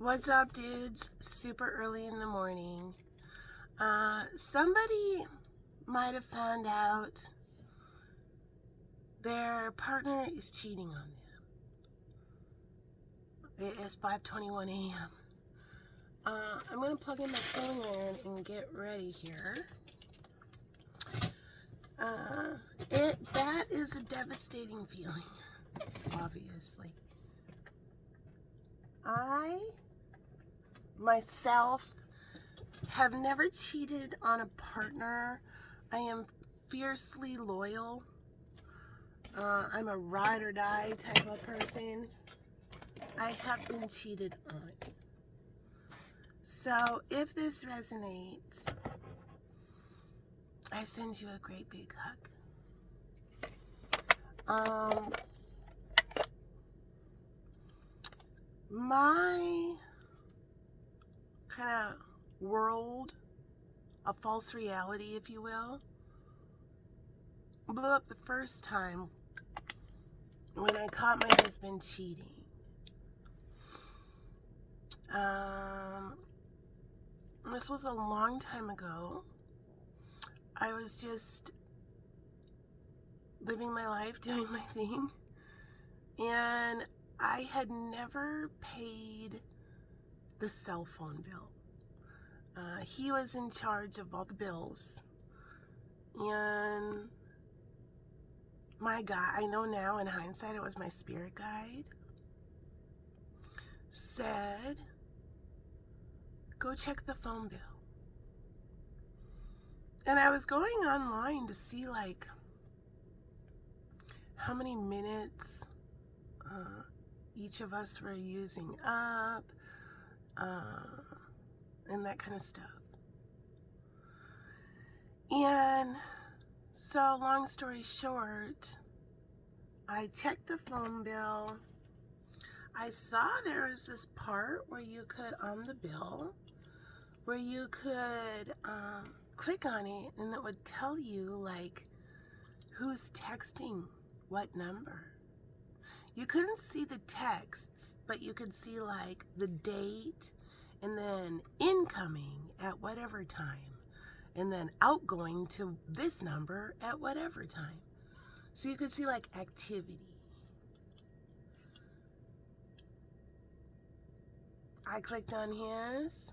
What's up, dudes? Super early in the morning. Somebody might have found out their partner is cheating on them. It is 5:21 a.m. I'm going to plug in my phone in and get ready here. That is a devastating feeling, obviously. I, myself, have never cheated on a partner. I am fiercely loyal. I'm a ride or die type of person. I have been cheated on. So if this resonates, I send you a great big hug. My kind of world, a false reality, if you will, blew up the first time when I caught my husband cheating. This was a long time ago. I was just living my life, doing my thing, and I had never paid the cell phone bill. He was in charge of all the bills, and my guy, I know now in hindsight it was my spirit guide, said, go check the phone bill. And I was going online to see like how many minutes each of us were using up, and that kind of stuff. And so, long story short, I checked the phone bill. I saw there was this part where you could, on the bill, where you could click on it and it would tell you like who's texting what number. You couldn't see the texts, but you could see like the date and then incoming at whatever time and then outgoing to this number at whatever time. So you could see like activity. I clicked on his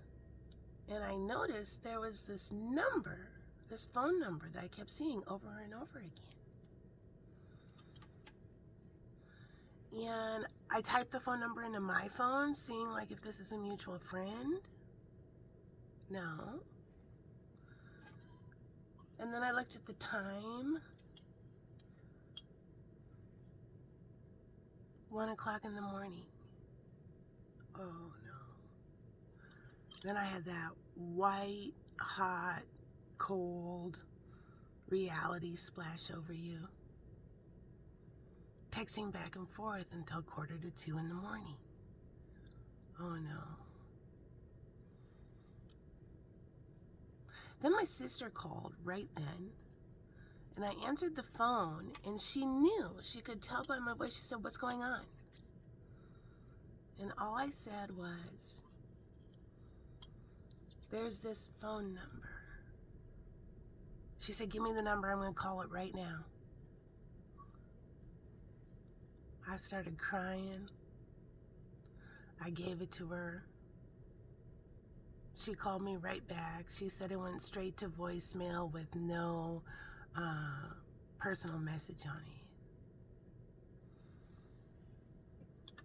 and I noticed there was this number, this phone number that I kept seeing over and over again. And I typed the phone number into my phone, seeing like if this is a mutual friend. No. And then I looked at the time. 1 o'clock in the morning. Oh no. Then I had that white, hot, cold reality splash over you. Texting back and forth until 1:45 in the morning. Oh no. Then my sister called right then, and I answered the phone, and she knew. She could tell by my voice. She said, what's going on? And all I said was, there's this phone number. She said, give me the number. I'm going to call it right now. I started crying. I gave it to her. She called me right back. She said it went straight to voicemail with no personal message on it.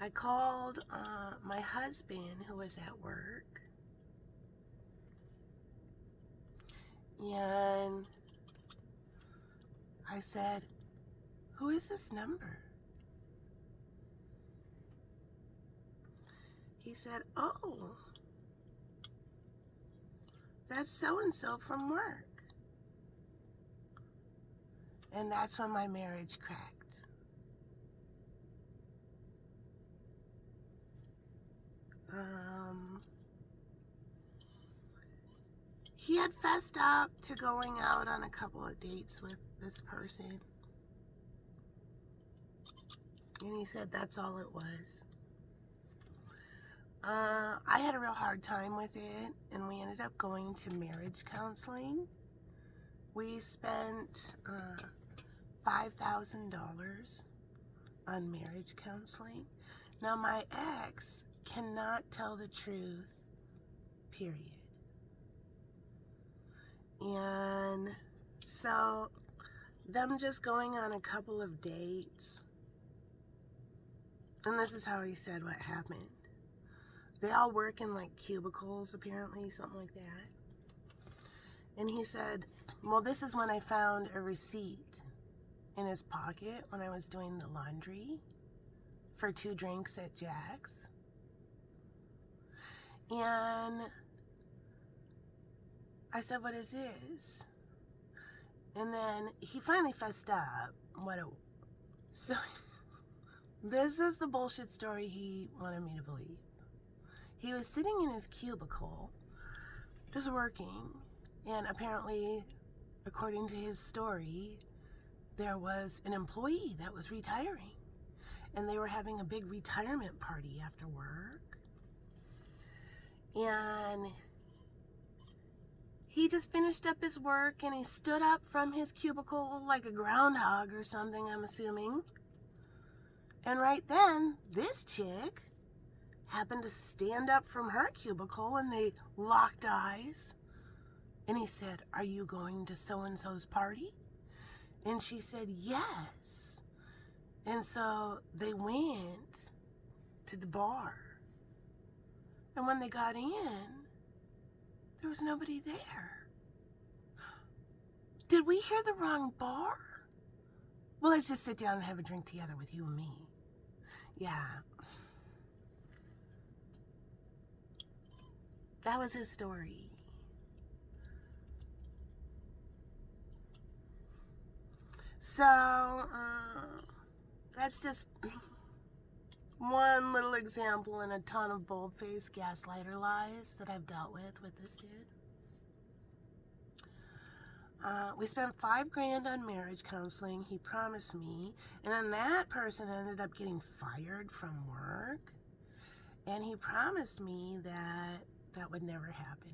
I called my husband, who was at work, and I said, who is this number? He said, oh, that's so-and-so from work. And that's when my marriage cracked. He had fessed up to going out on a couple of dates with this person. And he said that's all it was. I had a real hard time with it, and we ended up going to marriage counseling. We spent $5,000 on marriage counseling. Now, my ex cannot tell the truth, period. And so, them just going on a couple of dates, and this is how he said what happened. They all work in like cubicles, apparently, something like that. And he said, well, this is when I found a receipt in his pocket when I was doing the laundry for 2 drinks at Jack's. And I said, what is this? And then he finally fessed up. So this is the bullshit story he wanted me to believe. He was sitting in his cubicle, just working, and apparently, according to his story, there was an employee that was retiring, and they were having a big retirement party after work. And he just finished up his work, and he stood up from his cubicle like a groundhog or something, I'm assuming. And right then, this chick happened to stand up from her cubicle, and they locked eyes. And he said, are you going to so-and-so's party? And she said, yes. And so they went to the bar. And when they got in, there was nobody there. Did we hear the wrong bar? Well, let's just sit down and have a drink together with you and me. Yeah. That was his story. So, that's just one little example in a ton of bold-faced gaslighter lies that I've dealt with this dude. We spent $5,000 on marriage counseling, he promised me, and then that person ended up getting fired from work, and he promised me that that would never happen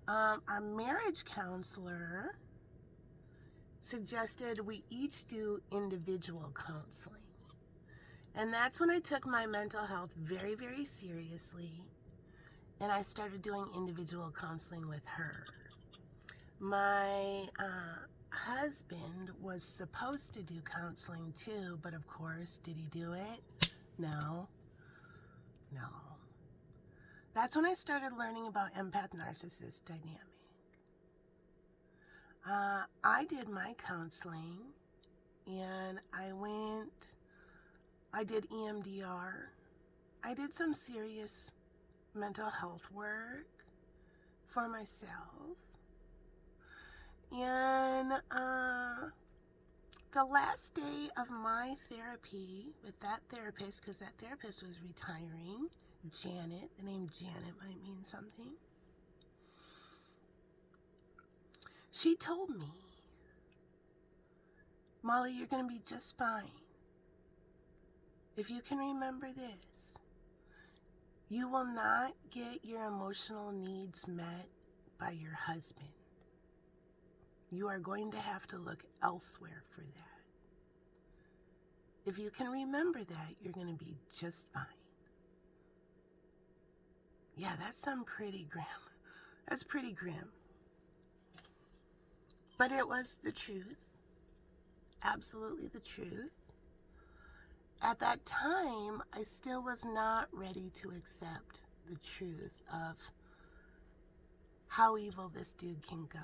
again. Our marriage counselor suggested we each do individual counseling. And that's when I took my mental health very, very seriously, and I started doing individual counseling with her. My husband was supposed to do counseling too, but of course, did he do it? No. That's when I started learning about empath-narcissist dynamic. I did my counseling, and I did EMDR. I did some serious mental health work for myself. And the last day of my therapy with that therapist, because that therapist was retiring, Janet, the name Janet might mean something. She told me, Molly, you're going to be just fine. If you can remember this, you will not get your emotional needs met by your husband. You are going to have to look elsewhere for that. If you can remember that, you're going to be just fine. Yeah, that's pretty grim. That's pretty grim. But it was the truth. Absolutely the truth. At that time, I still was not ready to accept the truth of how evil this dude can go.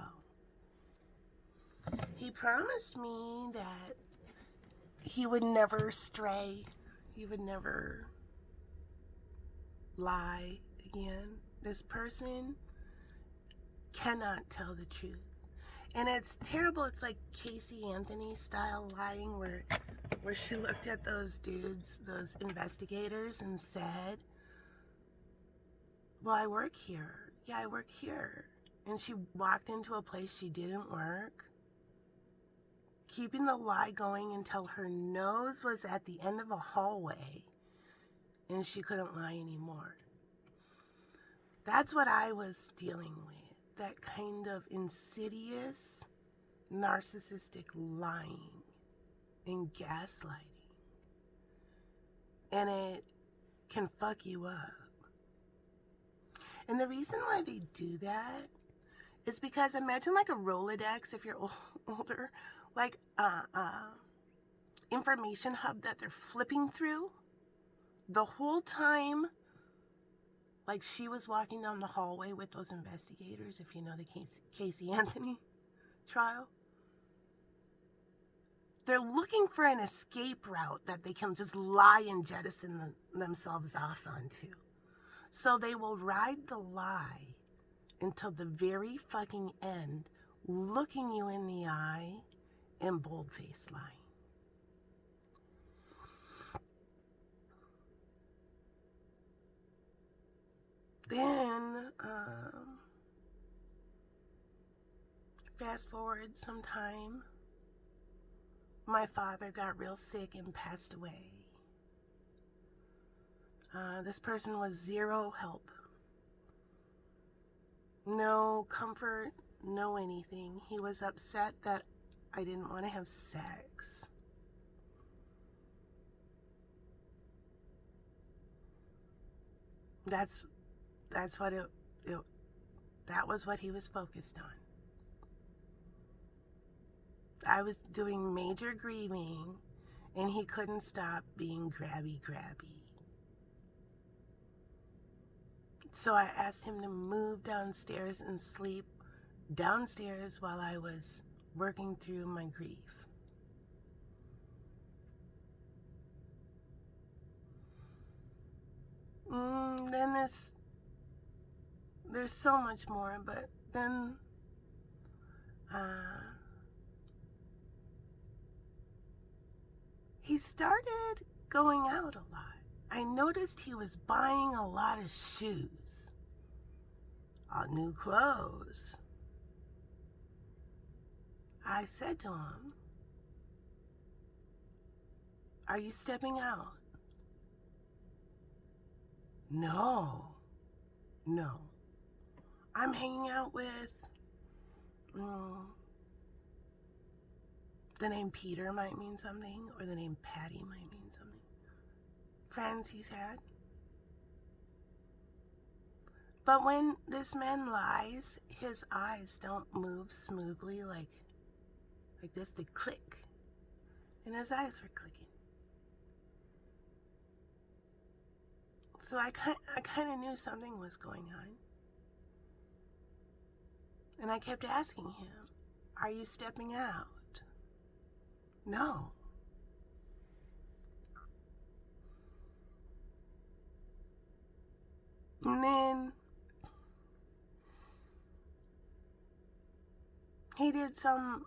He promised me that he would never stray. He would never lie again. This person cannot tell the truth. And it's terrible. It's like Casey Anthony style lying where she looked at those dudes, those investigators, and said, well, I work here. Yeah, I work here. And she walked into a place she didn't work, keeping the lie going until her nose was at the end of a hallway, and she couldn't lie anymore. That's what I was dealing with, that kind of insidious, narcissistic lying and gaslighting. And it can fuck you up. And the reason why they do that is because imagine like a Rolodex if you're older, like information hub that they're flipping through the whole time. Like she was walking down the hallway with those investigators, if you know the Casey Anthony trial. They're looking for an escape route that they can just lie and jettison themselves off onto. So they will ride the lie until the very fucking end, looking you in the eye and bold-faced lying. Then, fast forward some time, my father got real sick and passed away. This person was zero help. No comfort, no anything. He was upset that I didn't want to have sex. That's what that was what he was focused on. I was doing major grieving, and he couldn't stop being grabby. So I asked him to move downstairs and sleep downstairs while I was working through my grief. Then there's so much more, but then he started going out a lot. I noticed he was buying a lot of shoes, new clothes. I said to him, "Are you stepping out?" No. I'm hanging out with, the name Peter might mean something, or the name Patty might mean something. Friends he's had. But when this man lies, his eyes don't move smoothly like this. They click. And his eyes were clicking. So I kind of knew something was going on. And I kept asking him, "Are you stepping out?" No. And then he did some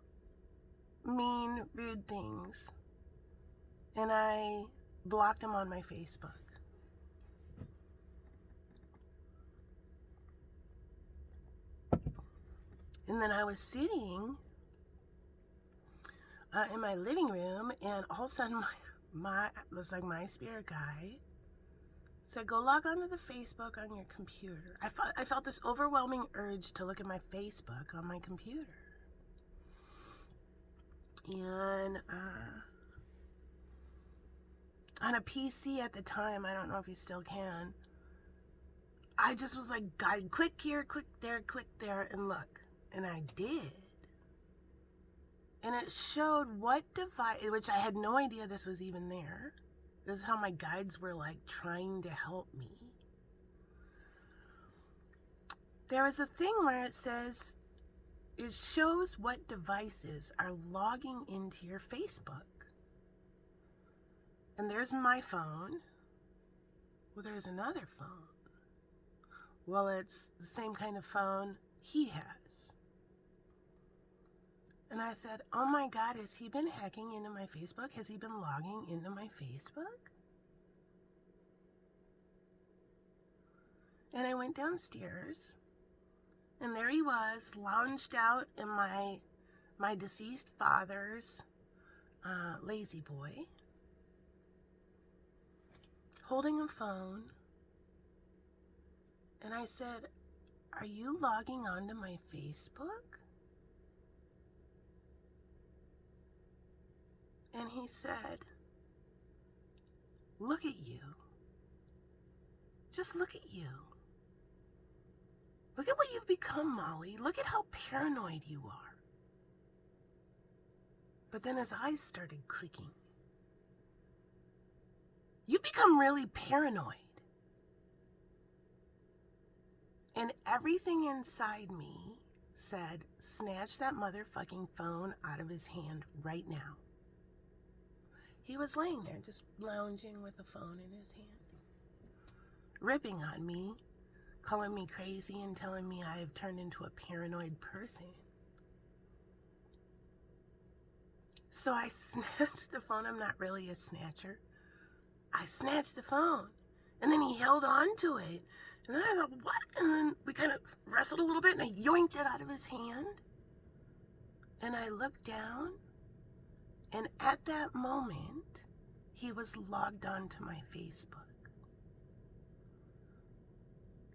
mean, rude things. And I blocked him on my Facebook. And then I was sitting in my living room, and all of a sudden it was like my spirit guide said, "Go log onto the Facebook on your computer." I felt this overwhelming urge to look at my Facebook on my computer. And on a PC at the time, I don't know if you still can, I just was like, "God, click here, click there, and look." And I did. And it showed what device, which I had no idea this was even there. This is how my guides were like trying to help me. There was a thing where it says, it shows what devices are logging into your Facebook. And there's my phone. Well, there's another phone. Well, it's the same kind of phone he has. And I said, "Oh my God, has he been hacking into my Facebook? Has he been logging into my Facebook?" And I went downstairs, and there he was, lounged out in my deceased father's lazy boy. holding a phone, and I said, "Are you logging onto my Facebook?" And he said, "Look at you. Just look at you. Look at what you've become, Molly. Look at how paranoid you are." But then his eyes started clicking. "You've become really paranoid." And everything inside me said, snatch that motherfucking phone out of his hand right now. He was laying there just lounging with the phone in his hand, ripping on me, calling me crazy and telling me I have turned into a paranoid person. So I snatched the phone. I'm not really a snatcher. I snatched the phone, and then he held on to it. And then I thought, what? And then we kind of wrestled a little bit, and I yoinked it out of his hand. And I looked down, and at that moment, he was logged onto my Facebook.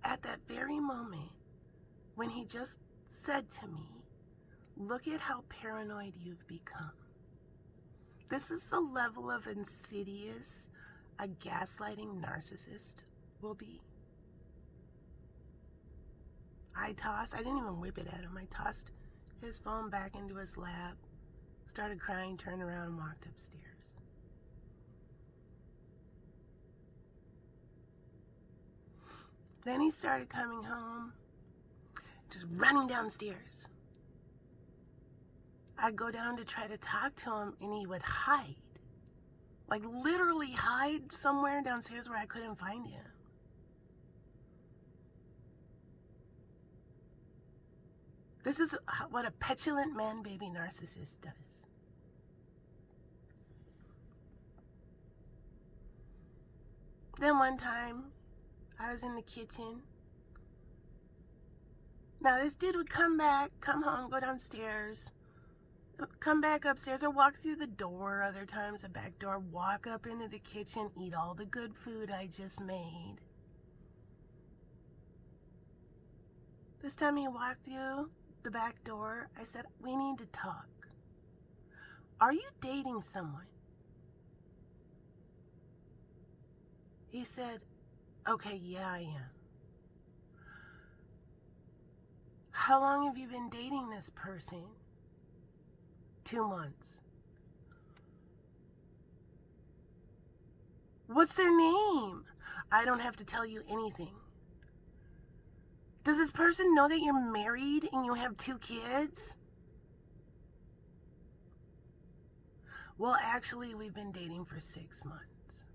At that very moment, when he just said to me, "Look at how paranoid you've become." This is the level of insidious a gaslighting narcissist will be. I didn't even whip it at him. I tossed his phone back into his lap, started crying, turned around, and walked upstairs. Then he started coming home, just running downstairs. I'd go down to try to talk to him, and he would hide. Like literally hide somewhere downstairs where I couldn't find him. This is what a petulant man-baby narcissist does. Then one time, I was in the kitchen. Now this dude would come home, go downstairs, come back upstairs, or walk through the door, other times a back door, walk up into the kitchen, eat all the good food I just made. This time he walked through the back door. I said, "We need to talk. Are you dating someone?" He said, "Okay, yeah, I am." "How long have you been dating this person?" 2 months. "What's their name?" "I don't have to tell you anything." "Does this person know that you're married and you have 2 kids?" "Well, actually, we've been dating for 6 months.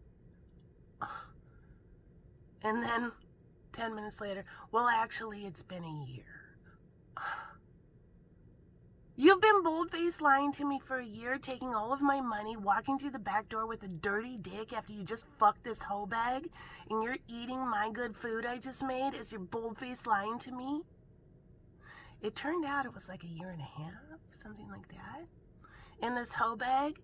And then 10 minutes later, "Well, actually, it's been a year." "You've been bold-faced lying to me for a year, taking all of my money, walking through the back door with a dirty dick after you just fucked this hoe bag, and you're eating my good food I just made as you're bold-faced lying to me?" It turned out it was like a year and a half, something like that. And this hoe bag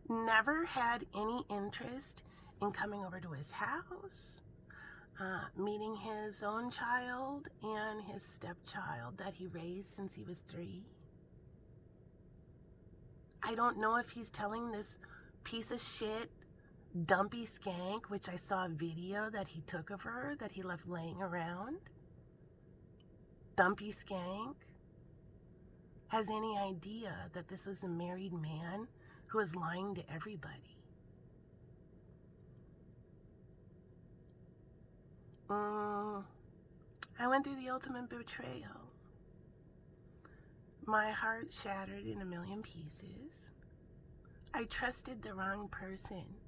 never had any interest in coming over to his house, meeting his own child and his stepchild that he raised since he was 3. I don't know if he's telling this piece of shit, dumpy skank, which I saw a video that he took of her that he left laying around. Dumpy skank has any idea that this is a married man who is lying to everybody. I went through the ultimate betrayal. My heart shattered in a million pieces. I trusted the wrong person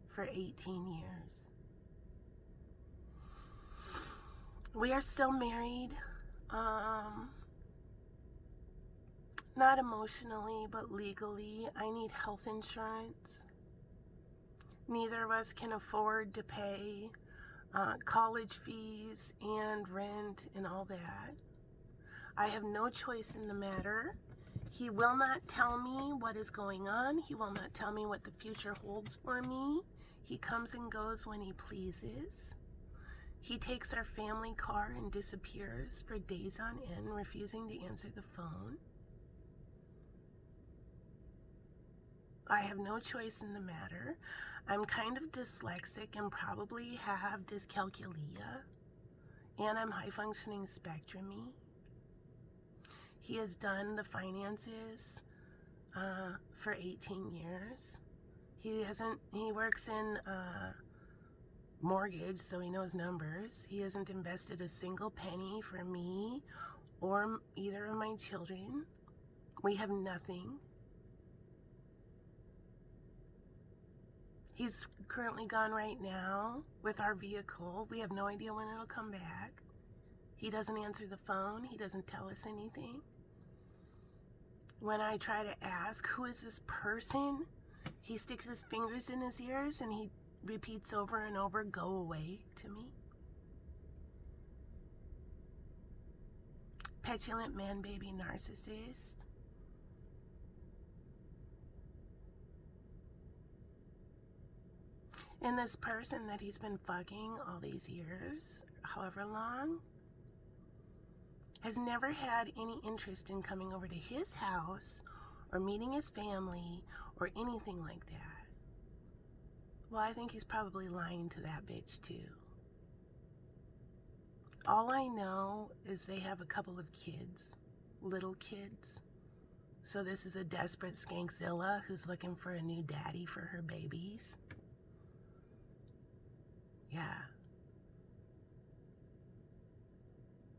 for 18 years. We are still married. Not emotionally, but legally. I need health insurance. Neither of us can afford to pay college fees and rent and all that. I have no choice in the matter. He will not tell me what is going on. He will not tell me what the future holds for me. He comes and goes when he pleases. He takes our family car and disappears for days on end, refusing to answer the phone. I have no choice in the matter. I'm kind of dyslexic and probably have dyscalculia, and I'm high-functioning spectrum-y. He has done the finances for 18 years. He works in mortgage, so he knows numbers. He hasn't invested a single penny for me or either of my children. We have nothing. He's currently gone right now with our vehicle. We have no idea when it'll come back. He doesn't answer the phone. He doesn't tell us anything. When I try to ask, who is this person? He sticks his fingers in his ears and he repeats over and over, go away, to me. Petulant man-baby narcissist. And this person that he's been fucking all these years, however long, has never had any interest in coming over to his house or meeting his family or anything like that. Well, I think he's probably lying to that bitch too. All I know is they have a couple of kids, little kids. So this is a desperate skankzilla who's looking for a new daddy for her babies. Yeah.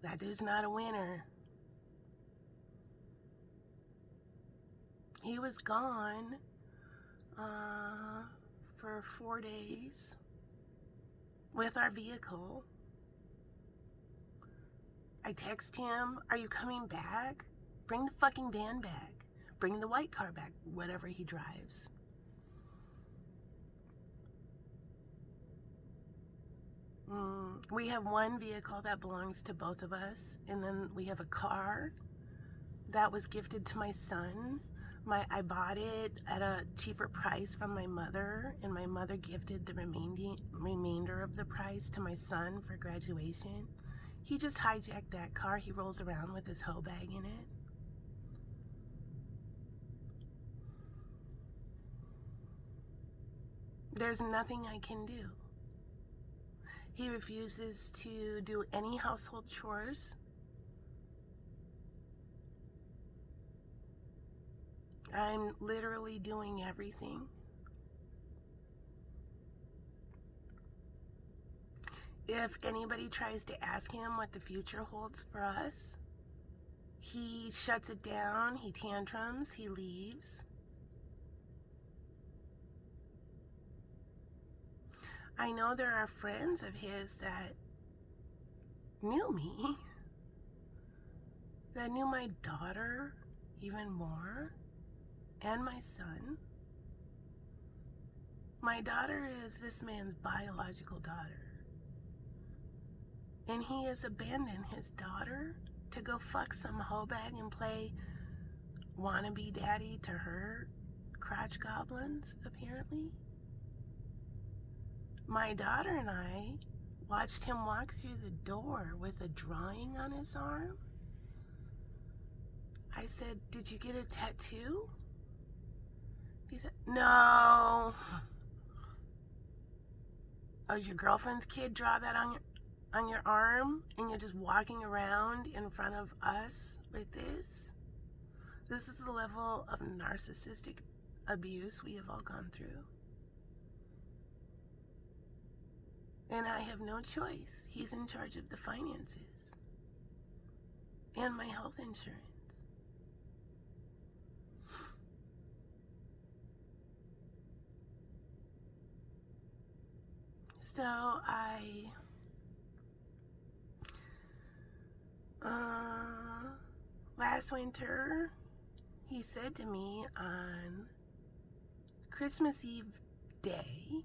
That dude's not a winner. He was gone for 4 days with our vehicle. I text him, are you coming back? Bring the fucking van back. Bring the white car back, whatever he drives. We have one vehicle that belongs to both of us, and then we have a car that was gifted to my son. I bought it at a cheaper price from my mother, and my mother gifted the remainder of the price to my son for graduation. He just hijacked that car. He rolls around with his hoe bag in it. There's nothing I can do. He refuses to do any household chores. I'm literally doing everything. If anybody tries to ask him what the future holds for us, he shuts it down, he tantrums, he leaves. I know there are friends of his that knew me, that knew my daughter even more, and my son. My daughter is this man's biological daughter. And he has abandoned his daughter to go fuck some hoe bag and play wannabe daddy to her crotch goblins, apparently. My daughter and I watched him walk through the door with a drawing on his arm. I said, did you get a tattoo? He said, no. Oh, did your girlfriend's kid draw that on your arm and you're just walking around in front of us with this? This is the level of narcissistic abuse we have all gone through. And I have no choice. He's in charge of the finances and my health insurance. So last winter, he said to me on Christmas Eve day,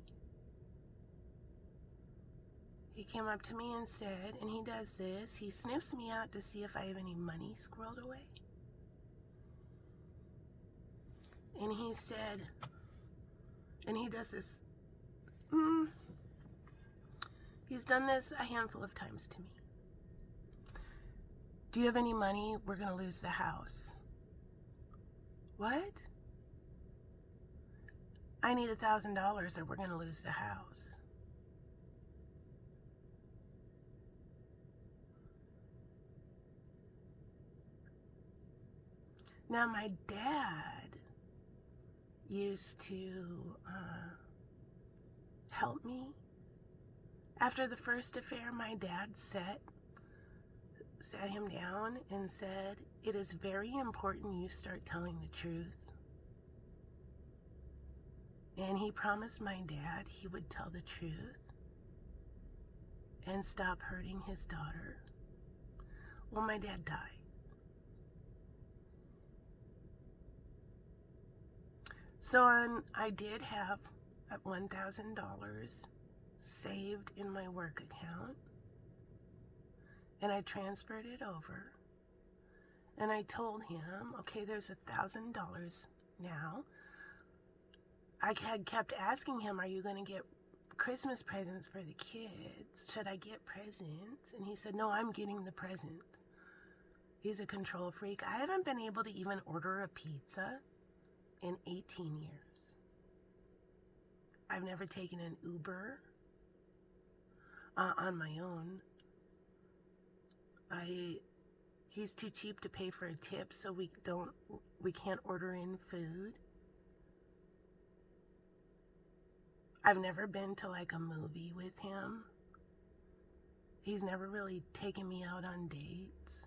he came up to me and said, and he does this, he sniffs me out to see if I have any money squirreled away. And he said, and he does this He's done this a handful of times to me. Do you have any money? We're going to lose the house. What? I need $1,000 or we're going to lose the house. Now, my dad used to help me. After the first affair, my dad sat him down and said, "It is very important you start telling the truth." And he promised my dad he would tell the truth and stop hurting his daughter. Well, my dad died. So I did have $1,000 saved in my work account, and I transferred it over, and I told him, okay, there's $1,000 now. I had kept asking him, are you going to get Christmas presents for the kids? Should I get presents? And he said, no, I'm getting the present. He's a control freak. I haven't been able to even order a pizza in 18 years. I've never taken an Uber on my own. He's too cheap to pay for a tip, so we can't order in food. I've never been to like a movie with him. He's never really taken me out on dates.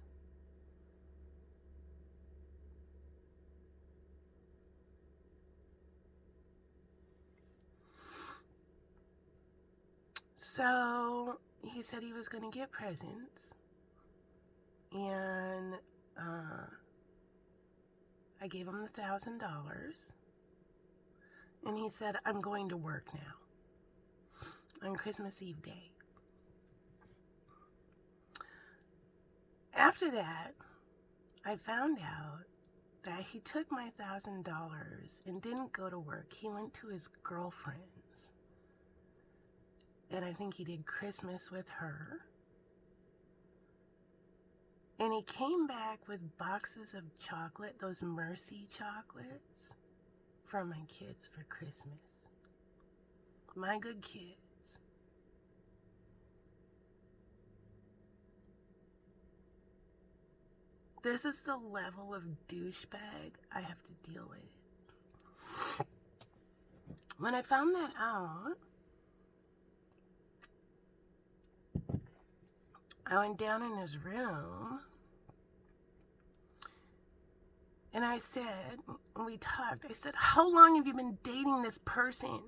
So he said he was going to get presents, and I gave him the $1,000, and he said, I'm going to work now on Christmas Eve day. After that, I found out that he took my $1,000 and didn't go to work. He went to his girlfriend's, and I think he did Christmas with her. And he came back with boxes of chocolate, those Mercy chocolates, for my kids for Christmas. My good kids. This is the level of douchebag I have to deal with. When I found that out, I went down in his room, and I said, we talked, I said, how long have you been dating this person?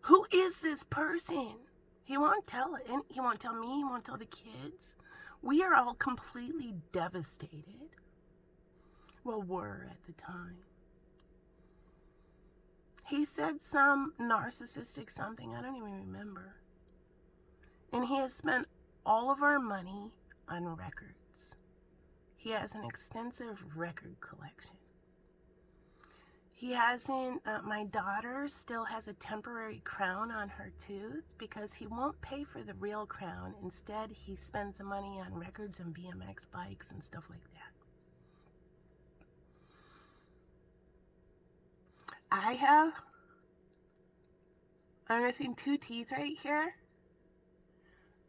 Who is this person? He won't tell it, and he won't tell me, he won't tell the kids. We are all completely devastated. Well, were at the time. He said some narcissistic something, I don't even remember. And he has spent all of our money on records. He has an extensive record collection. He hasn't, my daughter still has a temporary crown on her tooth because he won't pay for the real crown. Instead, he spends the money on records and BMX bikes and stuff like that. I'm missing 2 teeth right here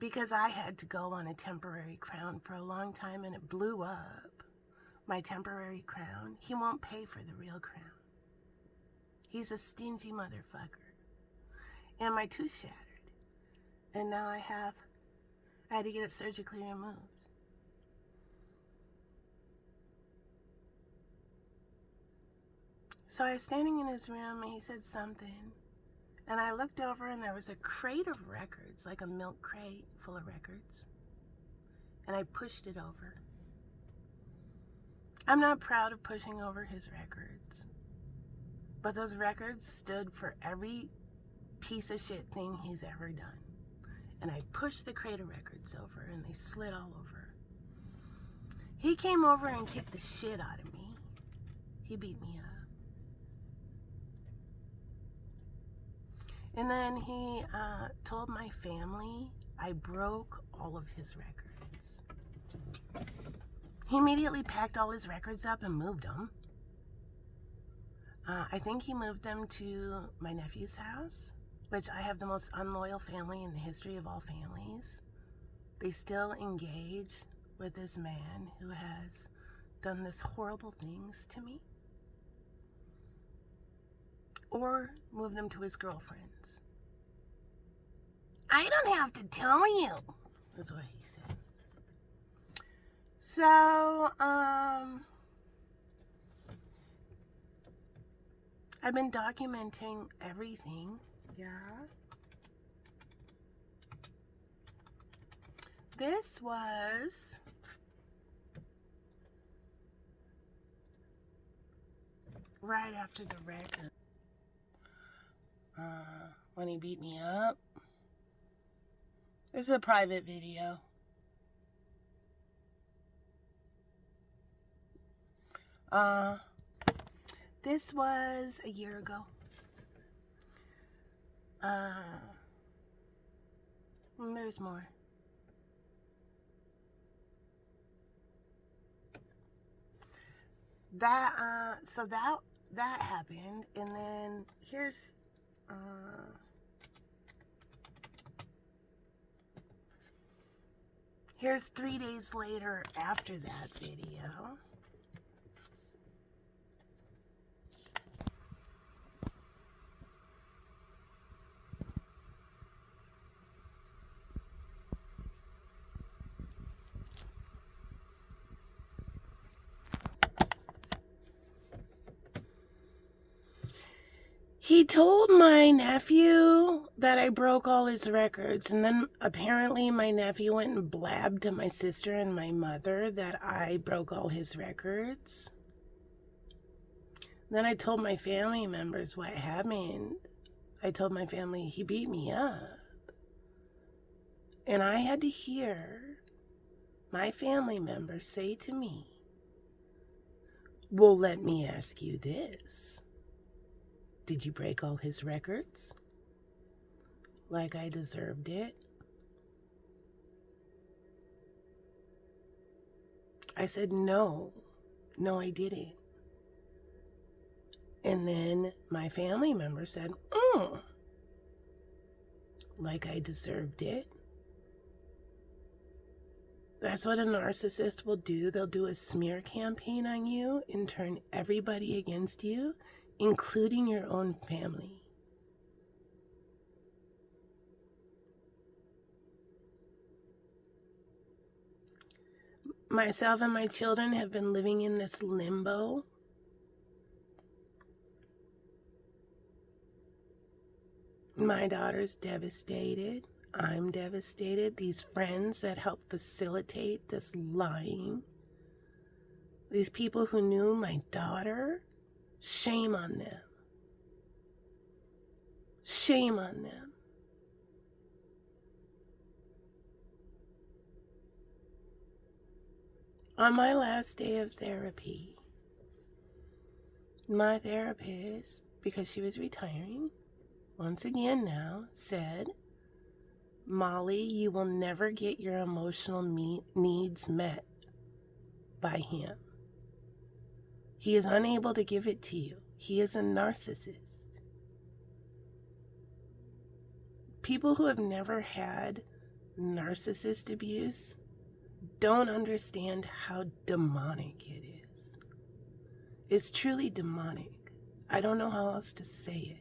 because I had to go on a temporary crown for a long time and it blew up. My temporary crown. He won't pay for the real crown. He's a stingy motherfucker. And my tooth shattered. And now I had to get it surgically removed. So I was standing in his room and he said something. And I looked over and there was a crate of records, like a milk crate full of records. And I pushed it over. I'm not proud of pushing over his records. But those records stood for every piece of shit thing he's ever done. And I pushed the crate of records over and they slid all over. He came over and kicked the shit out of me. He beat me up. And then he told my family I broke all of his records. He immediately packed all his records up and moved them. I think he moved them to my nephew's house, which I have the most unloyal family in the history of all families. They still engage with this man who has done this horrible things to me. Or moved them to his girlfriends. I don't have to tell you, that's what he said. So, I've been documenting everything, yeah. This was right after the record. When he beat me up. This is a private video. This was a year ago. There's more. So that happened, and then here's here's 3 days later after that video. He told my nephew that I broke all his records, and then apparently my nephew went and blabbed to my sister and my mother that I broke all his records. Then I told my family members what happened. I told my family he beat me up. And I had to hear my family members say to me, well, let me ask you this. Did you break all his records? Like I deserved it? I said, no, I didn't. And then my family member said, like I deserved it. That's what a narcissist will do. They'll do a smear campaign on you and turn everybody against you, including your own family. Myself and my children have been living in this limbo. My daughter's devastated. I'm devastated. These friends that help facilitate this lying. These people who knew my daughter, shame on them. Shame on them. On my last day of therapy, my therapist, because she was retiring, once again now, said, Molly, you will never get your emotional needs met by him. He is unable to give it to you. He is a narcissist. People who have never had narcissist abuse don't understand how demonic it is. It's truly demonic. I don't know how else to say it.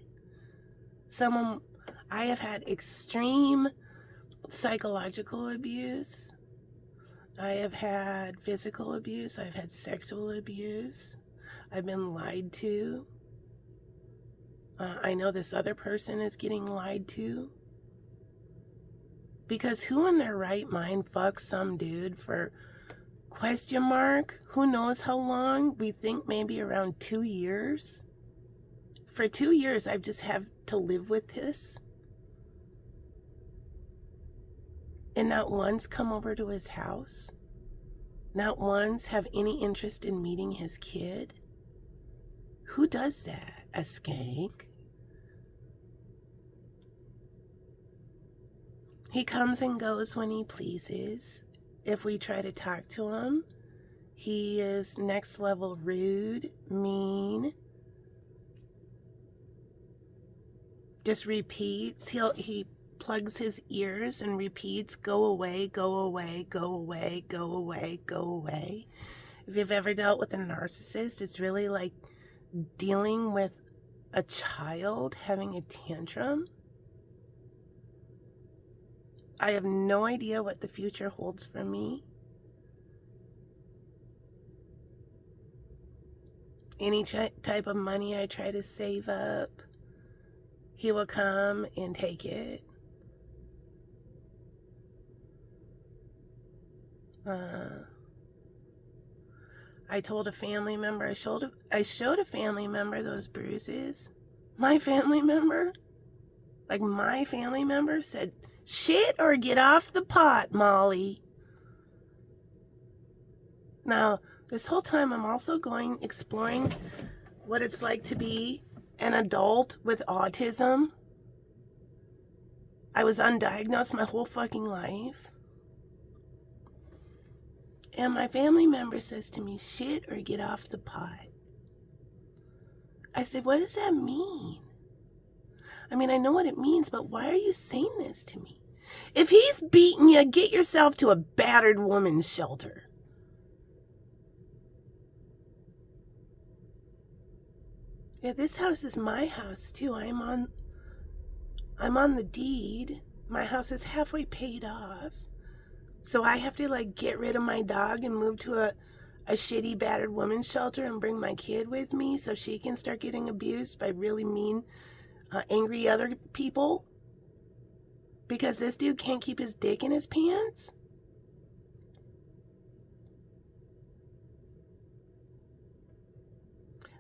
I have had extreme psychological abuse. I have had physical abuse. I've had sexual abuse. I've been lied to. I know this other person is getting lied to. Because who in their right mind fucks some dude for ? Who knows how long? We think maybe around 2 years. For 2 years, I've just had to live with this. And not once come over to his house. Not once have any interest in meeting his kid. Who does that? A skank? He comes and goes when he pleases. If we try to talk to him, he is next level rude, mean. Just repeats. He plugs his ears and repeats, go away, go away, go away, go away, go away. If you've ever dealt with a narcissist, it's really like dealing with a child having a tantrum. I have no idea what the future holds for me. Any type of money I try to save up, he will come and take it. I told a family member, I showed a family member those bruises. My family member said, shit or get off the pot, Molly. Now, this whole time I'm also exploring what it's like to be an adult with autism. I was undiagnosed my whole fucking life. And my family member says to me, shit or get off the pot. I said, what does that mean? I mean, I know what it means, but why are you saying this to me? If he's beating you, get yourself to a battered woman's shelter. Yeah, this house is my house too. I'm on the deed. My house is halfway paid off. So I have to like get rid of my dog and move to a shitty battered woman's shelter and bring my kid with me so she can start getting abused by really mean, angry other people. Because this dude can't keep his dick in his pants.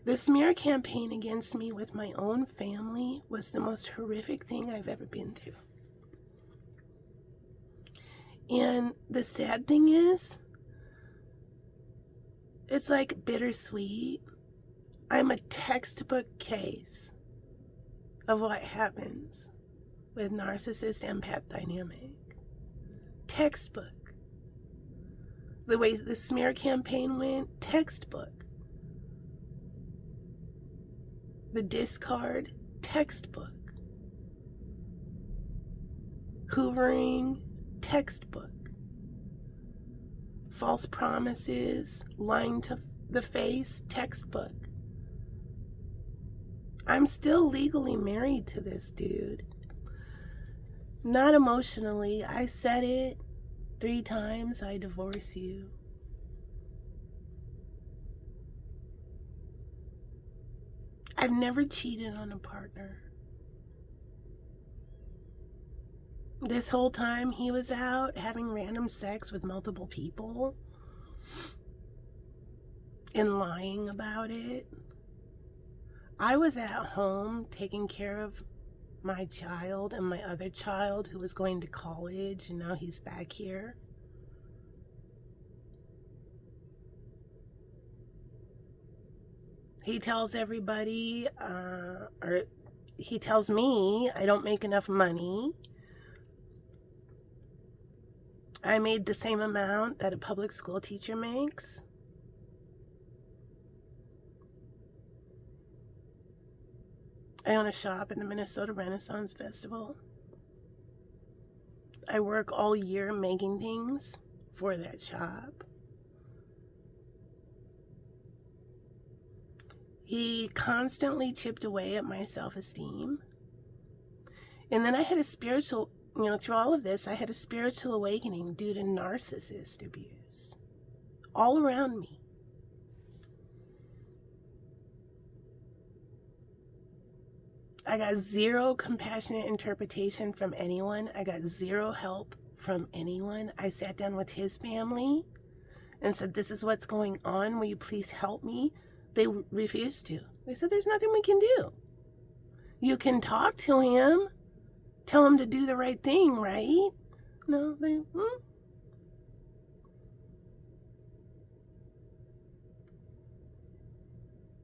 The smear campaign against me with my own family was the most horrific thing I've ever been through. And the sad thing is, it's like bittersweet. I'm a textbook case of what happens with narcissist empath dynamic. Textbook. The way the smear campaign went, textbook. The discard, textbook. Hoovering, textbook. False promises, lying to the face, textbook. I'm still legally married to this dude. Not emotionally. I said it 3 times, I divorce you. I've never cheated on a partner. This whole time he was out having random sex with multiple people and lying about it. I was at home taking care of my child and my other child who was going to college, and now he's back here. He tells everybody, or he tells me I don't make enough money. I made the same amount that a public school teacher makes. I own a shop at the Minnesota Renaissance Festival. I work all year making things for that shop. He constantly chipped away at my self-esteem. And then I had a spiritual, through all of this, I had a spiritual awakening due to narcissist abuse all around me. I got 0 compassionate interpretation from anyone. I got 0 help from anyone. I sat down with his family and said, this is what's going on. Will you please help me? They refused to. They said, there's nothing we can do. You can talk to him. Tell him to do the right thing, right? No,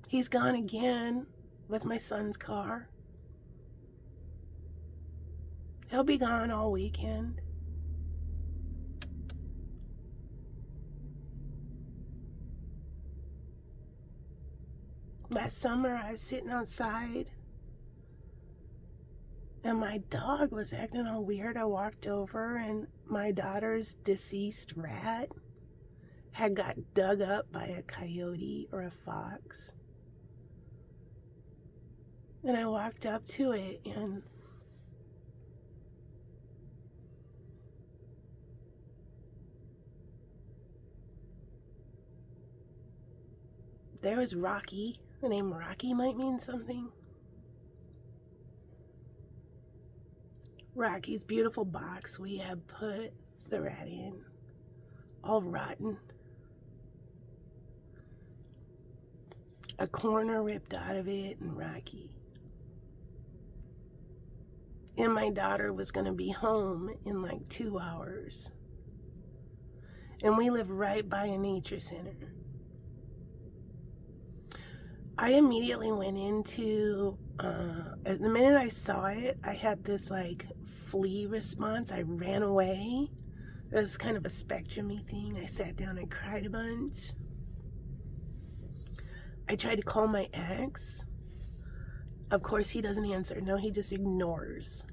He's gone again with my son's car. He'll be gone all weekend. Last summer, I was sitting outside, and my dog was acting all weird. I walked over, and my daughter's deceased rat had got dug up by a coyote or a fox. And I walked up to it, and there was Rocky. The name Rocky might mean something. Rocky's beautiful box we had put the rat in, all rotten. A corner ripped out of it, and Rocky. And my daughter was going to be home in like 2 hours. And we live right by a nature center. I immediately went into, the minute I saw it, I had this like flee response. I ran away. It was kind of a spectrum-y thing. I sat down and cried a bunch. I tried to call my ex. Of course, he doesn't answer. No, he just ignores.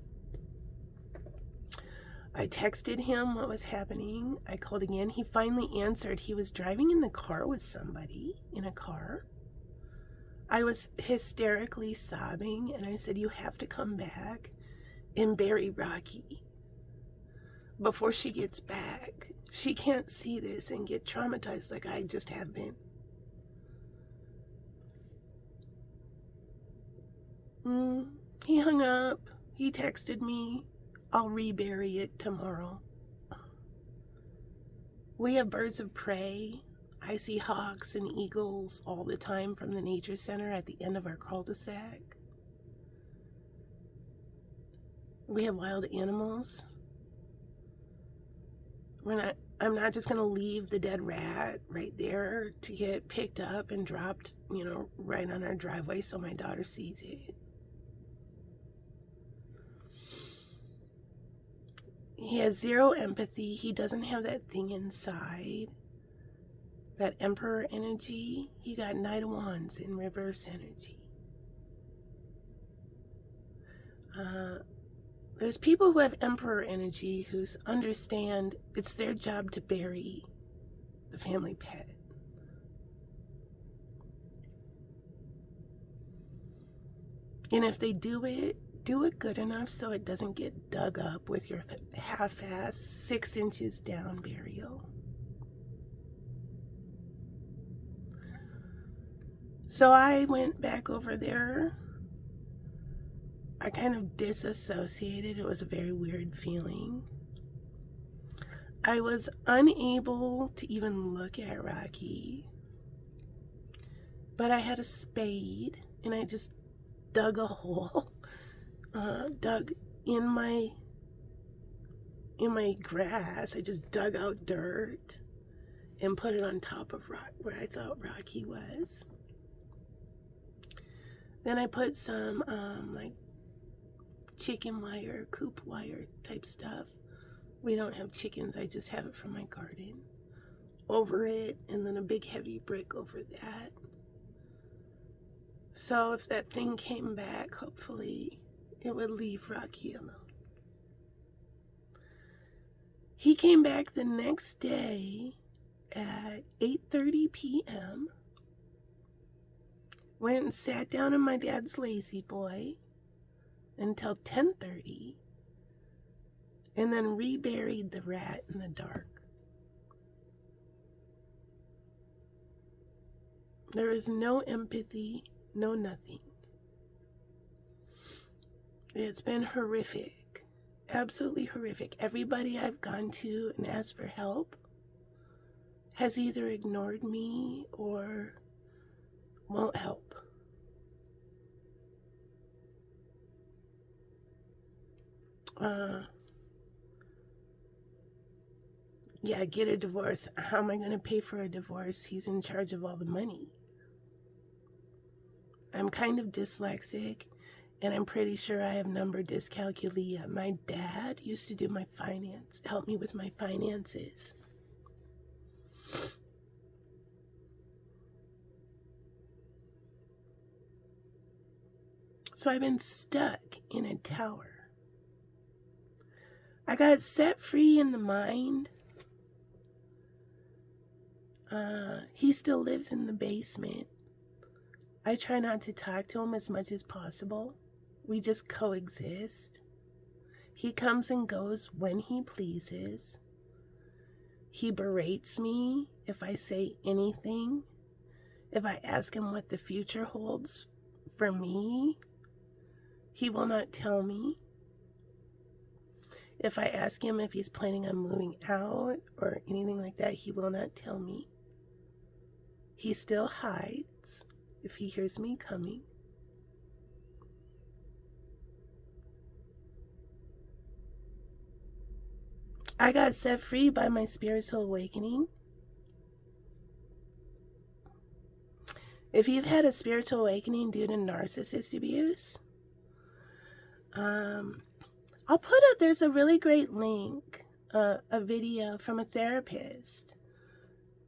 I texted him what was happening. I called again. He finally answered. He was driving in the car with somebody in a car. I was hysterically sobbing, and I said, you have to come back and bury Rocky before she gets back. She can't see this and get traumatized like I just have been. He hung up. He texted me, I'll rebury it tomorrow. We have birds of prey. I see hawks and eagles all the time from the nature center at the end of our cul-de-sac. We have wild animals. I'm not just going to leave the dead rat right there to get picked up and dropped, right on our driveway so my daughter sees it. He has zero empathy. He doesn't have that thing inside. That Emperor energy. He got Knight of Wands in reverse energy. There's people who have Emperor energy who understand it's their job to bury the family pet. And if they do it good enough so it doesn't get dug up with your half-ass 6 inches down burial. So I went back over there. I kind of disassociated. It was a very weird feeling. I was unable to even look at Rocky. But I had a spade and I just dug a hole. Dug in my grass. I just dug out dirt and put it on top of where I thought Rocky was. Then I put some like chicken wire, coop wire type stuff. We don't have chickens, I just have it from my garden. Over it, and then a big heavy brick over that. So if that thing came back, hopefully it would leave Rocky alone. He came back the next day at 8:30 p.m. Went and sat down in my dad's lazy boy until 10:30, and then reburied the rat in the dark. There is no empathy, no nothing. It's been horrific, absolutely horrific. Everybody I've gone to and asked for help has either ignored me or won't help. Yeah, get a divorce. How am I going to pay for a divorce? He's in charge of all the money. I'm kind of dyslexic, And I'm pretty sure I have number dyscalculia. My dad used to do my finance, help me with my finances. So I've been stuck in a tower. I got set free in the mind. He still lives in the basement. I try not to talk to him as much as possible. We just coexist. He comes and goes when he pleases. He berates me if I say anything. If I ask him what the future holds for me, he will not tell me. If I ask him if he's planning on moving out or anything like that, he will not tell me. He still hides if he hears me coming. I got set free by my spiritual awakening. If you've had a spiritual awakening due to narcissist abuse, I'll put up, there's a really great link, a video from a therapist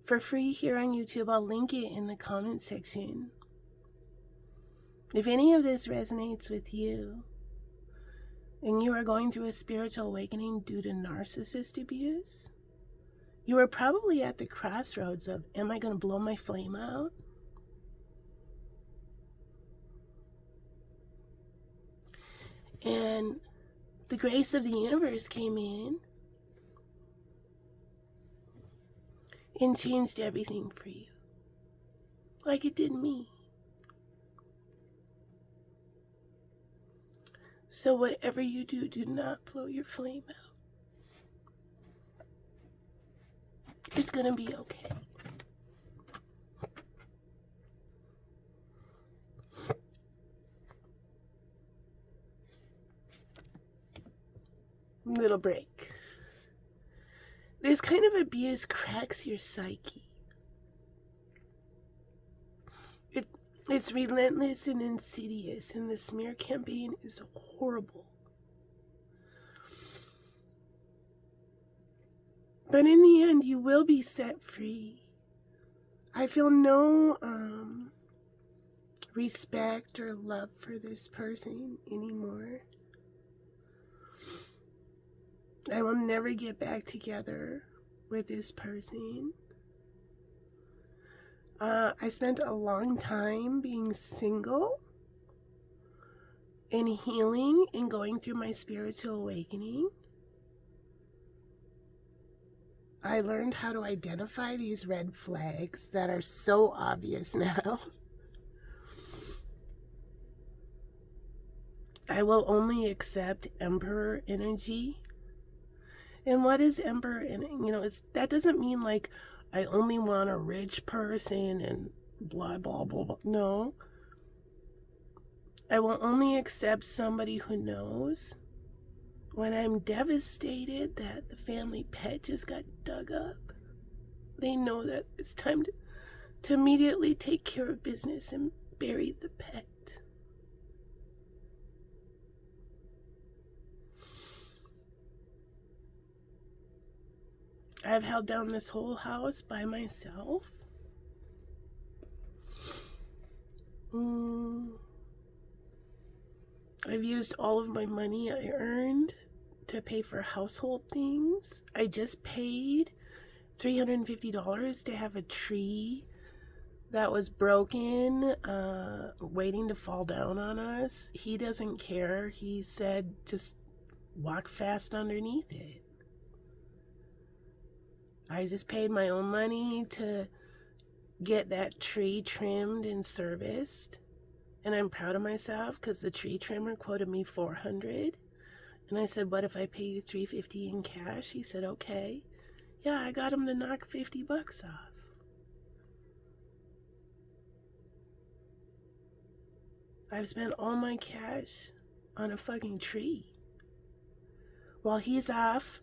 for free here on YouTube. I'll link it in the comment section. If any of this resonates with you and you are going through a spiritual awakening due to narcissist abuse, you are probably at the crossroads of, am I going to blow my flame out? And the grace of the universe came in and changed everything for you, like it did me. So whatever you do, do not blow your flame out. It's going to be okay. Little break. This kind of abuse cracks your psyche. It's relentless and insidious, and the smear campaign is horrible. But in the end, you will be set free. I feel no respect or love for this person anymore. I will never get back together with this person. I spent a long time being single and healing and going through my spiritual awakening. I learned how to identify these red flags that are so obvious now. I will only accept Emperor energy. And what is Emperor energy? That doesn't mean like I only want a rich person and blah, blah, blah, blah. No. I will only accept somebody who knows when I'm devastated that the family pet just got dug up. They know that it's time to immediately take care of business and bury the pet. I've held down this whole house by myself. I've used all of my money I earned to pay for household things. I just paid $350 to have a tree that was broken, waiting to fall down on us. He doesn't care. He said just walk fast underneath it. I just paid my own money to get that tree trimmed and serviced. And I'm proud of myself because the tree trimmer quoted me $400. And I said, what if I pay you $350 in cash? He said, okay. Yeah, I got him to knock $50 off. I've spent all my cash on a fucking tree while he's off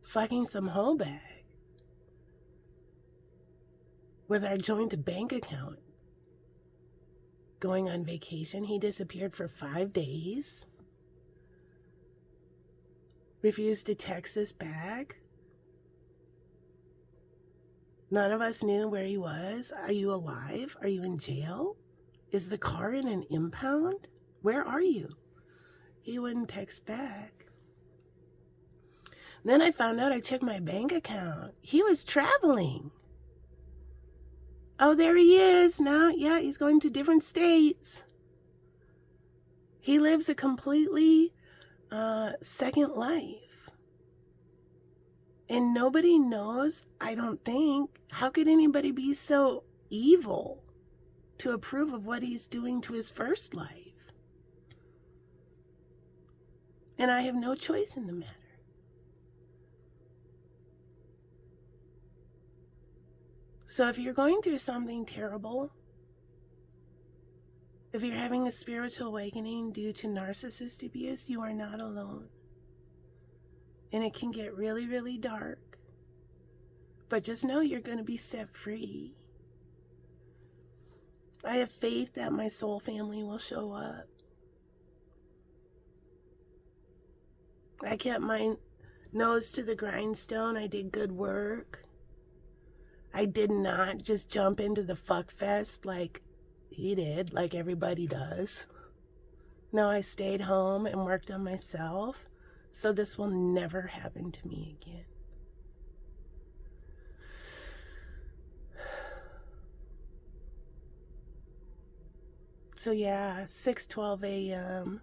fucking some hoe bag with our joint bank account. going on vacation. He disappeared for 5 days. Refused to text us back. None of us knew where he was. Are you alive? Are you in jail? Is the car in an impound? Where are you? He wouldn't text back. Then I found out, I checked my bank account. He was traveling. Oh, there he is now. Yeah, he's going to different states. He lives a completely second life. And nobody knows, I don't think, how could anybody be so evil to approve of what he's doing to his first life? And I have no choice in the matter. So if you're going through something terrible, if you're having a spiritual awakening due to narcissist abuse, you are not alone. And it can get really, really dark. But just know you're going to be set free. I have faith that my soul family will show up. I kept my nose to the grindstone. I did good work. I did not just jump into the fuck fest like he did, like everybody does. No, I stayed home and worked on myself, so this will never happen to me again. So yeah, 6:12 a.m.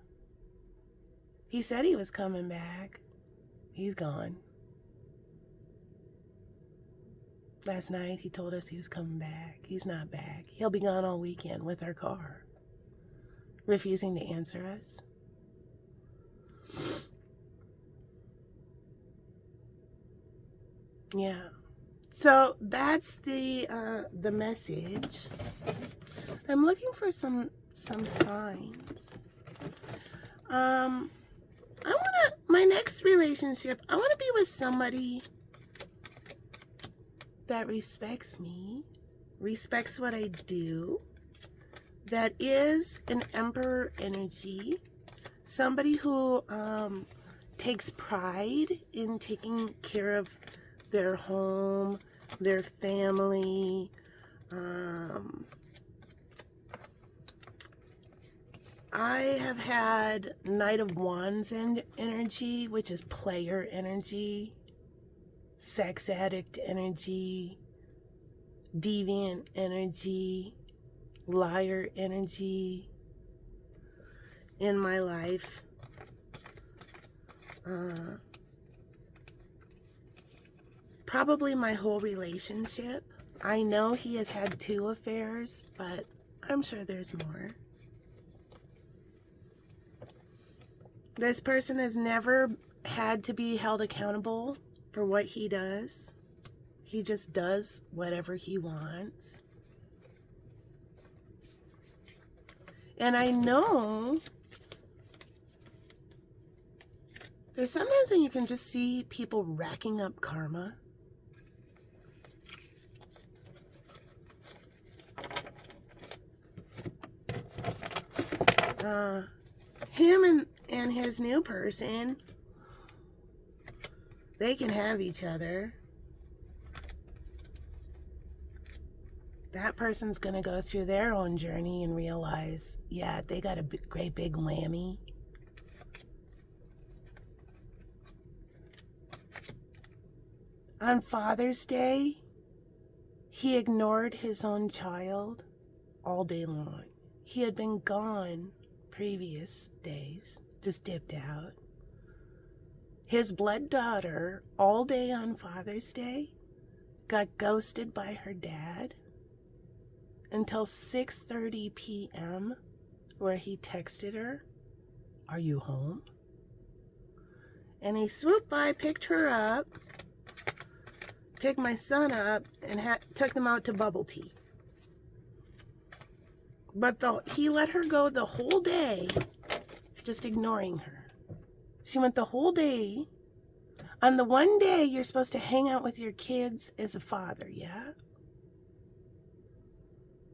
He said he was coming back. He's gone. Last night, he told us he was coming back. He's not back. He'll be gone all weekend with our car, refusing to answer us. Yeah. So that's the message. I'm looking for some signs. My next relationship, I want to be with somebody that respects me, respects what I do, that is an emperor energy, somebody who takes pride in taking care of their home, their family. I have had Knight of Wands energy, which is player energy, sex addict energy, deviant energy, liar energy in my life. Probably my whole relationship. I know he has had 2 affairs, but I'm sure there's more. This person has never had to be held accountable for what he does. He just does whatever he wants. And I know there's sometimes when you can just see people racking up karma. Him and his new person, they can have each other. That person's going to go through their own journey and realize, yeah, they got a great big whammy. On Father's Day, he ignored his own child all day long. He had been gone previous days, just dipped out. His blood daughter, all day on Father's Day, got ghosted by her dad until 6:30 p.m., where he texted her, "Are you home?" And he swooped by, picked her up, picked my son up, and took them out to bubble tea. But he let her go the whole day, just ignoring her. She went the whole day. On the one day you're supposed to hang out with your kids as a father, yeah?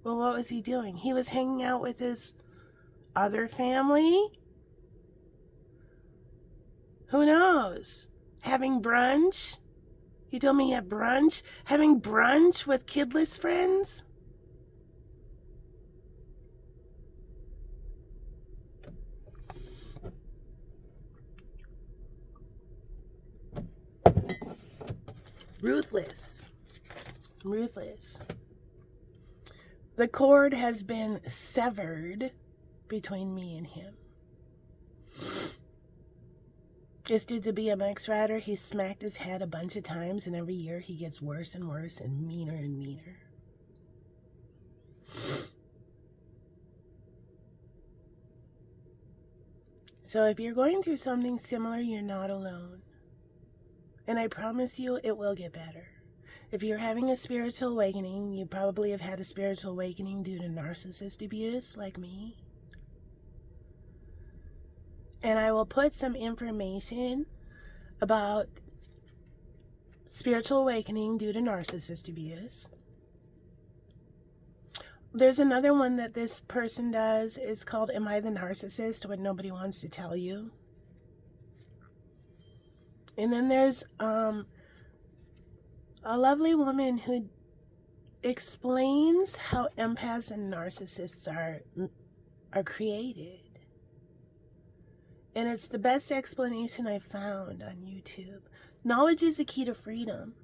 Well, what was he doing? He was hanging out with his other family? Who knows? Having brunch? He told me he had brunch? Having brunch with kidless friends? Ruthless. Ruthless. The cord has been severed between me and him. This dude's a BMX rider. He's smacked his head a bunch of times, and every year he gets worse and worse and meaner and meaner. So if you're going through something similar, you're not alone. And I promise you, it will get better. If you're having a spiritual awakening, you probably have had a spiritual awakening due to narcissist abuse, like me. And I will put some information about spiritual awakening due to narcissist abuse. There's another one that this person does. It's called Am I the Narcissist When Nobody Wants to Tell You? And then there's a lovely woman who explains how empaths and narcissists are created. And it's the best explanation I've found on YouTube. Knowledge is the key to freedom.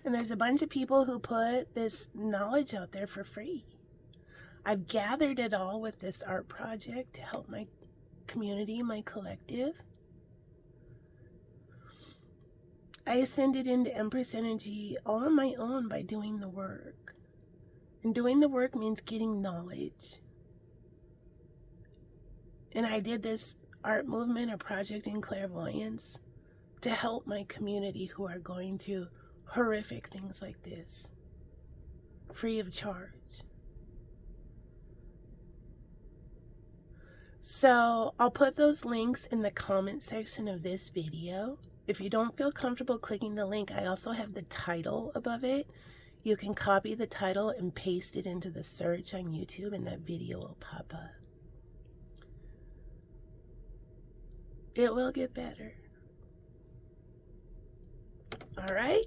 And there's a bunch of people who put this knowledge out there for free. I've gathered it all with this art project to help my community, my collective. I ascended into Empress energy all on my own by doing the work. And doing the work means getting knowledge. And I did this art movement, a project in clairvoyance, to help my community who are going through horrific things like this, free of charge. So I'll put those links in the comment section of this video. If you don't feel comfortable clicking the link, I also have the title above it. You can copy the title and paste it into the search on YouTube, and that video will pop up. It will get better. All right?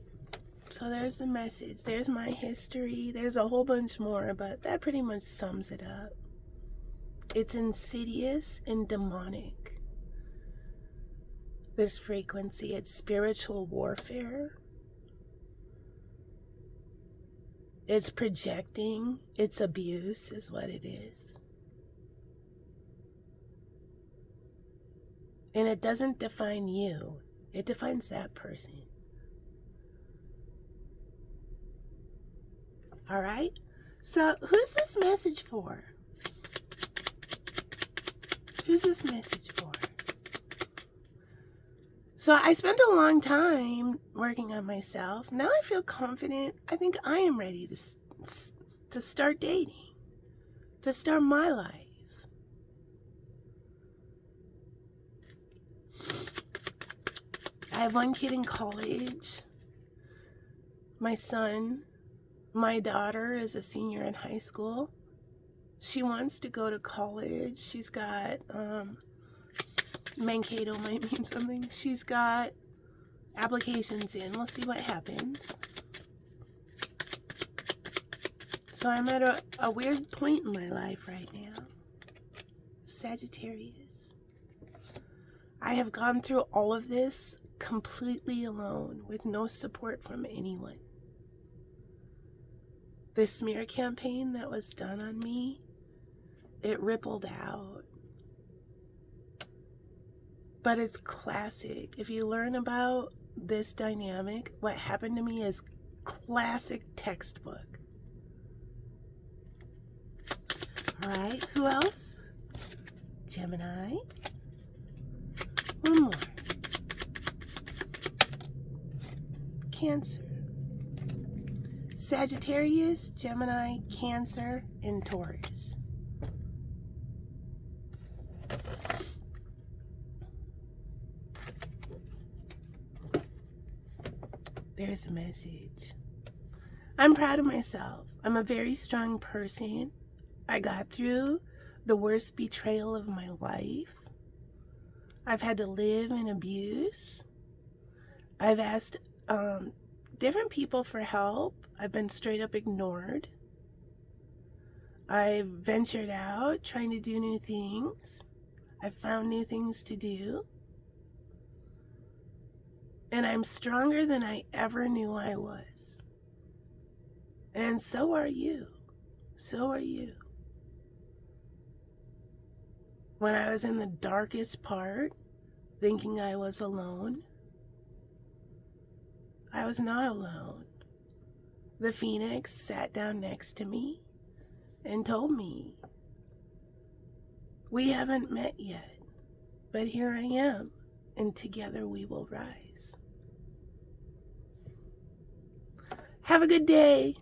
So there's the message. There's my history. There's a whole bunch more, but that pretty much sums it up. It's insidious and demonic. This frequency, it's spiritual warfare. It's projecting. It's abuse is what it is. And it doesn't define you. It defines that person. All right? So who's this message for? Who's this message for? So I spent a long time working on myself. Now I feel confident. I think I am ready to start dating, to start my life. I have one kid in college. My son, my daughter is a senior in high school. She wants to go to college. She's got, Mankato might mean something. She's got applications in. We'll see what happens. So I'm at a weird point in my life right now. Sagittarius. I have gone through all of this completely alone with no support from anyone. This smear campaign that was done on me, it rippled out. But it's classic. If you learn about this dynamic, what happened to me is classic textbook. All right, who else? Gemini. One more. Cancer. Sagittarius, Gemini, Cancer, and Taurus. There's a message. I'm proud of myself. I'm a very strong person. I got through the worst betrayal of my life. I've had to live in abuse. I've asked different people for help. I've been straight up ignored. I've ventured out trying to do new things. I've found new things to do. And I'm stronger than I ever knew I was. And so are you. So are you. When I was in the darkest part, thinking I was alone, I was not alone. The Phoenix sat down next to me and told me, we haven't met yet, but here I am, and together we will rise. Have a good day.